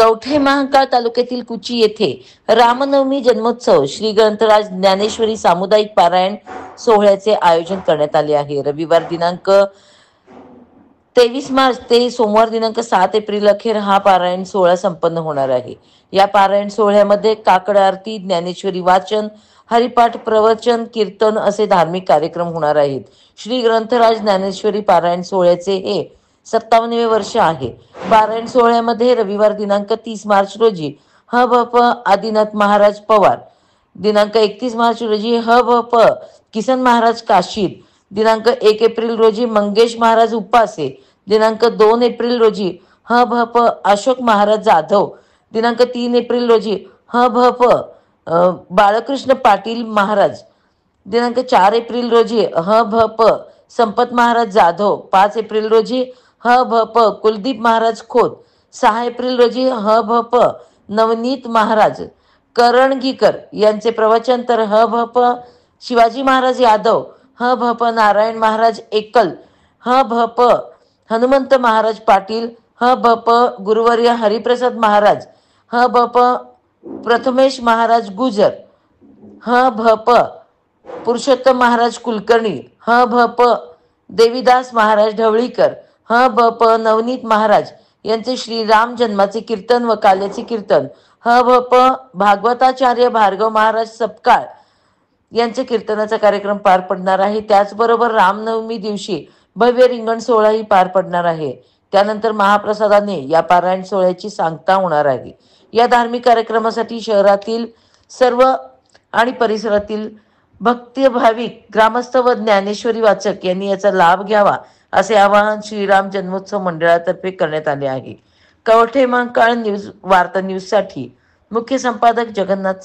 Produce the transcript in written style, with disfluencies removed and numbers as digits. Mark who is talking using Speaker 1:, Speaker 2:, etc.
Speaker 1: कवठे महांकाळ तालुक्यातील कुची येथे रामनवमी जन्मोत्सव श्री ग्रंथराज ज्ञानेश्वरी सामुदायिक पारायण सोहळ्याचे आयोजन करण्यात आले आहे। रविवार दिनांक 23 मार्च ते सोमवार दिनांक 7 एप्रिल अखेर हा पारायण सोहळा संपन्न होणार आहे। या पारायण सोहळ्यामध्ये काकड आरती, ज्ञानेश्वरी वाचन, हरिपाठ, प्रवचन, कीर्तन असे धार्मिक कार्यक्रम होणार आहेत। श्री ग्रंथराज ज्ञानेश्वरी पारायण सोहळ्याचे हे 57वे वर्ष आहे। पारायण सोहळ्यामध्ये रविवार दिनांक 30 मार्च रोजी ह.भ.प. आदिनाथ महाराज पवार, दिनांक 31 मार्च रोजी ह.भ.प. किसन महाराज काशीद, दिनांक 1 एप्रिल रोजी मंगेश महाराज उपासे, दिनांक 2 एप्रिल रोजी ह.भ.प. अशोक महाराज जाधव, दिनांक 3 एप्रिल रोजी ह.भ.प. बाळकृष्ण पाटील महाराज, दिनांक 4 एप्रिल रोजी ह.भ.प. संपत महाराज जाधव, 5 एप्रिल रोजी ह.भ.प. कुलदीप महाराज खोत, 6 एप्रिल रोजी ह.भ.प. नवनीत महाराज करंगीकर यांचे प्रवचन, तर ह.भ.प. शिवाजी महाराज यादव, ह.भ.प. नारायण महाराज एकल, ह.भ.प. हनुमंत महाराज पाटील, ह.भ.प. गुरुवर्य हरिप्रसाद महाराज, ह.भ.प. प्रथमेश महाराज गुजर, ह.भ.प. पुरुषोत्तम महाराज कुलकर्णी, ह.भ.प. देवीदास महाराज ढवळीकर, ह.भ.प. नवनीत महाराज यांचे श्रीराम जन्माचे कीर्तन व काल्याचे कीर्तन, ह.भ.प. भागवताचार्य भार्गव महाराज सपकाळ यांचे कीर्तनाचा कार्यक्रम पार पडणार आहे। त्याचबरोबर रामनवमी दिवशी भव्य रिंगण सोहळाही पार पडणार आहे। त्यानंतर महाप्रसादाने या पारायण सोहळ्याची सांगता होणार आहे। या धार्मिक कार्यक्रमासाठी शहरातील सर्व आणि परिसरातील भक्त भाविक, ग्रामस्थ व ज्ञानेश्वरी वाचक यांनी याचा लाभ घ्यावा असे आवाहन श्रीराम जन्मोत्सव मंडळातर्फे करण्यात आले आहे। कवठे महांकाळ न्यूज वार्ता न्यूज साठी मुख्य संपादक जगन्नाथ